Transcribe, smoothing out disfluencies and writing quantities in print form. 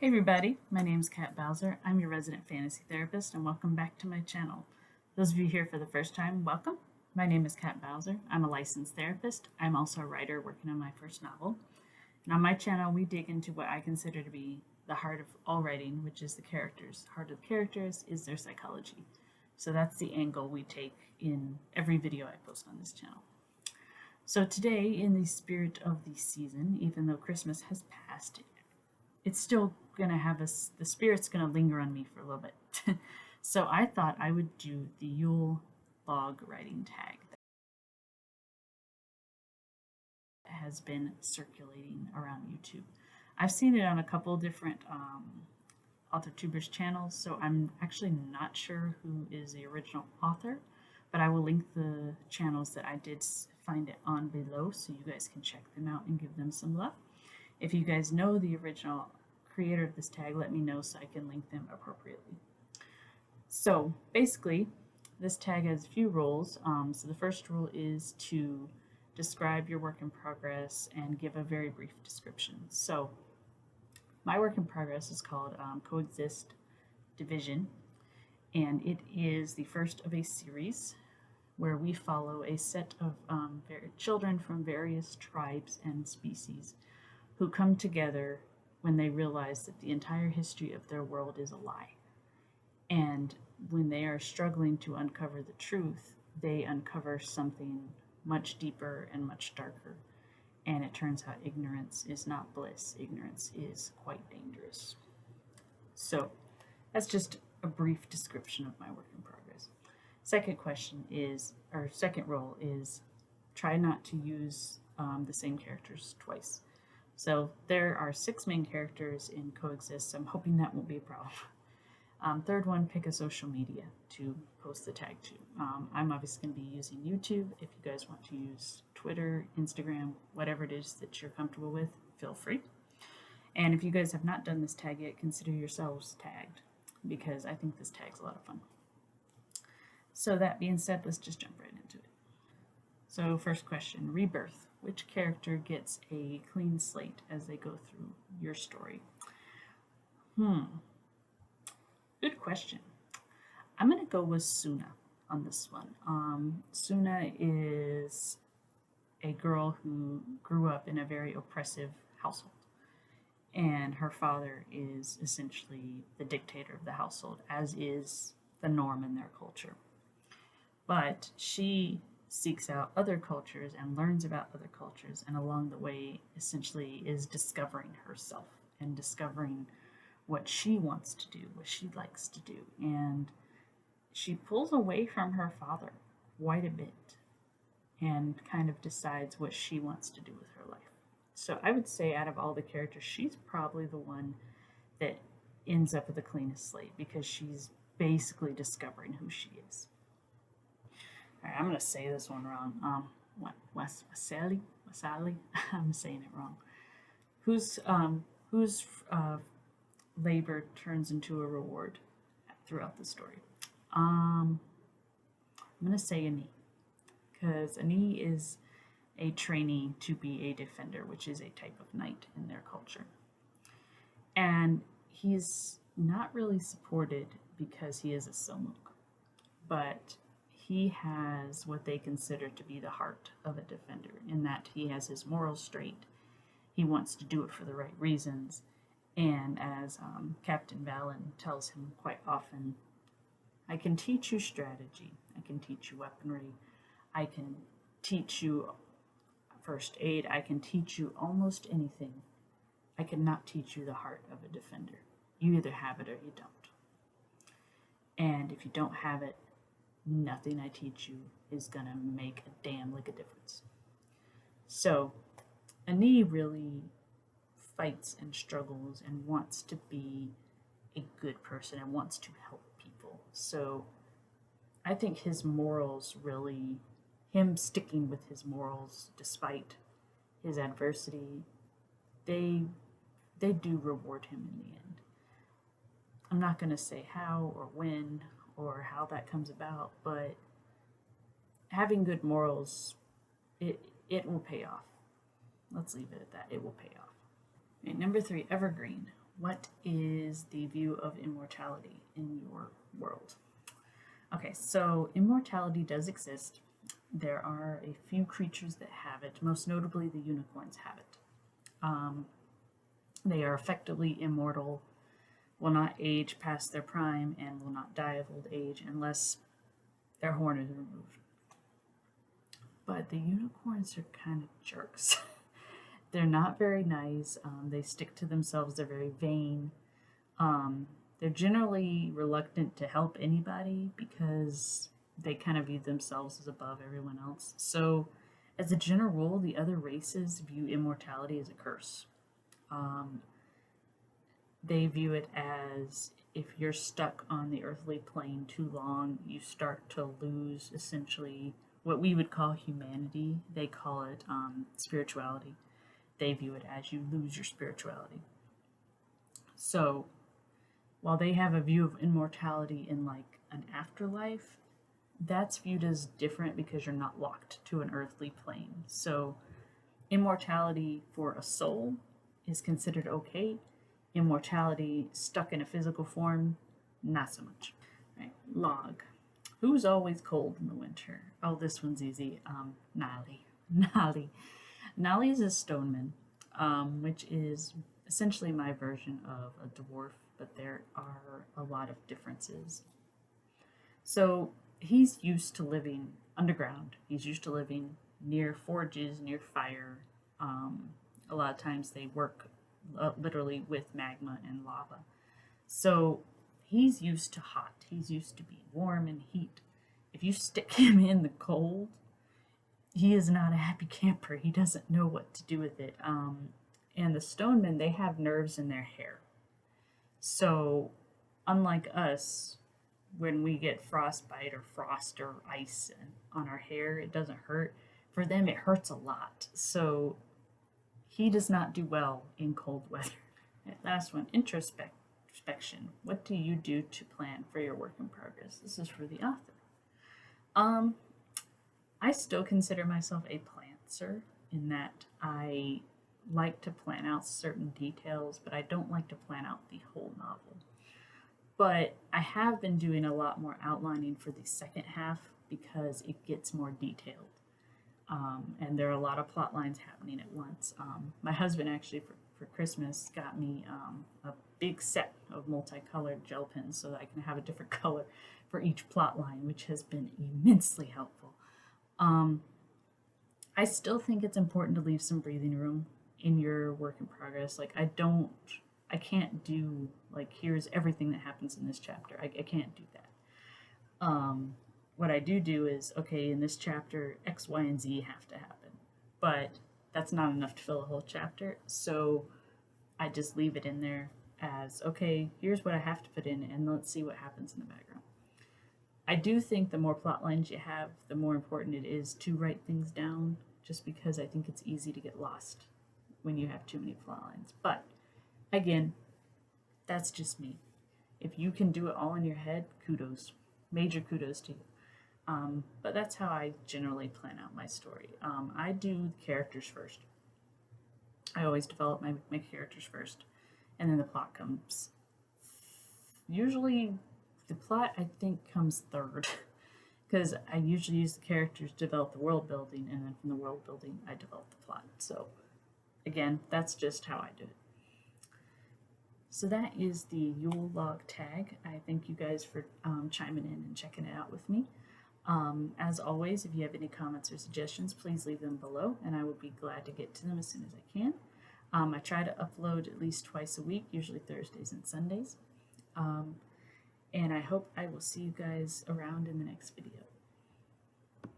Hey everybody, my name is Kat Bowser. I'm your resident fantasy therapist and welcome back to my channel. Those of you here for the first time, welcome. My name is Kat Bowser. I'm a licensed therapist. I'm also a writer working on my first novel. And on my channel, we dig into what I consider to be the heart of all writing, which is the characters. The heart of the characters is their psychology. So that's the angle we take in every video I post on this channel. So today, in the spirit of the season, even though Christmas has passed, it's still gonna have us, the spirit's gonna linger on me for a little bit. So I thought I would do the Yule Writing Tag that has been circulating around YouTube. I've seen it on a couple different author-tubers channels, so I'm actually not sure who is the original author, but I will link the channels that I did find it on below so you guys can check them out and give them some love. If you guys know the original creator of this tag, let me know so I can link them appropriately. So basically, this tag has a few rules. So the first rule is to describe your work in progress and give a very brief description. So my work in progress is called Coexist Division, and it is the first of a series where we follow a set of children from various tribes and species who come together when they realize that the entire history of their world is a lie. And when they are struggling to uncover the truth, they uncover something much deeper and much darker. And it turns out ignorance is not bliss. Ignorance is quite dangerous. So that's just a brief description of my work in progress. Second rule is try not to use the same characters twice. So there are 6 main characters in Coexist, so I'm hoping that won't be a problem. Third one, pick a social media to post the tag to. I'm obviously going to be using YouTube. If you guys want to use Twitter, Instagram, whatever it is that you're comfortable with, feel free. And if you guys have not done this tag yet, consider yourselves tagged, because I think this tag's a lot of fun. So that being said, let's just jump right into it. So first question, Rebirth. Which character gets a clean slate as they go through your story? Good question. I'm going to go with Suna on this one. Suna is a girl who grew up in a very oppressive household, and her father is essentially the dictator of the household, as is the norm in their culture. But she seeks out other cultures and learns about other cultures, and along the way essentially is discovering herself and discovering what she wants to do, what she likes to do. And she pulls away from her father quite a bit and kind of decides what she wants to do with her life. So I would say out of all the characters, she's probably the one that ends up with the cleanest slate, because she's basically discovering who she is. All right, I'm going to say this one wrong. Wasali? I'm saying it wrong. Whose labor turns into a reward throughout the story? I'm going to say Ani, because Ani is a trainee to be a defender, which is a type of knight in their culture. And he's not really supported because he is a Silmuk, but he has what they consider to be the heart of a defender, in that he has his morals straight. He wants to do it for the right reasons. And as Captain Valen tells him quite often, I can teach you strategy, I can teach you weaponry, I can teach you first aid, I can teach you almost anything. I cannot teach you the heart of a defender. You either have it or you don't. And if you don't have it, nothing I teach you is going to make a damn lick of difference. So Ani really fights and struggles and wants to be a good person and wants to help people. So I think his morals really, him sticking with his morals despite his adversity, they do reward him in the end. I'm not going to say how or when or how that comes about, but having good morals, it will pay off. Let's leave it at that. It will pay off. Okay, number 3, Evergreen. what is the view of immortality in your world? Okay, so immortality does exist. There are a few creatures that have it, most notably the unicorns have it. They are effectively immortal, will not age past their prime, and will not die of old age unless their horn is removed. But the unicorns are kind of jerks. They're not very nice. They stick to themselves. They're very vain. They're generally reluctant to help anybody because they kind of view themselves as above everyone else. So, as a general rule, the other races view immortality as a curse. They view it as if you're stuck on the earthly plane too long, you start to lose essentially what we would call humanity. They call it spirituality. They view it as you lose your spirituality. So, while they have a view of immortality in like an afterlife, that's viewed as different because you're not locked to an earthly plane. So, immortality for a soul is considered okay. Immortality stuck in a physical form, not so much. Right. Log. Who's always cold in the winter? Oh, this one's easy. Nali. Nali is a stoneman, which is essentially my version of a dwarf, but there are a lot of differences. So he's used to living underground. He's used to living near forges, near fire. A lot of times they work literally with magma and lava. So he's used to hot. He's used to being warm and heat. If you stick him in the cold, he is not a happy camper. He doesn't know what to do with it. And the stonemen, they have nerves in their hair. So unlike us, when we get frostbite or frost or ice on our hair, it doesn't hurt. For them, it hurts a lot. So he does not do well in cold weather. Right, last one, introspection. What do you do to plan for your work in progress? This is for the author. I still consider myself a plantser in that I like to plan out certain details, but I don't like to plan out the whole novel. But I have been doing a lot more outlining for the second half because it gets more detailed. And there are a lot of plot lines happening at once. My husband actually for Christmas got me a big set of multicolored gel pens so that I can have a different color for each plot line, which has been immensely helpful. I still think it's important to leave some breathing room in your work in progress. Like I can't do like here's everything that happens in this chapter. I can't do that. What I do is, okay, in this chapter, X, Y, and Z have to happen. But that's not enough to fill a whole chapter. So I just leave it in there as, okay, here's what I have to put in, and let's see what happens in the background. I do think the more plot lines you have, the more important it is to write things down, just because I think it's easy to get lost when you have too many plot lines. But again, that's just me. If you can do it all in your head, kudos. Major kudos to you. But that's how I generally plan out my story. I do the characters first. I always develop my characters first, and then the plot comes. Usually, the plot, I think, comes third, because I usually use the characters to develop the world building, and then from the world building, I develop the plot. So, again, that's just how I do it. So that is the Yule log tag. I thank you guys for chiming in and checking it out with me. As always, if you have any comments or suggestions, please leave them below, and I will be glad to get to them as soon as I can. I try to upload at least twice a week, usually Thursdays and Sundays. And I hope I will see you guys around in the next video.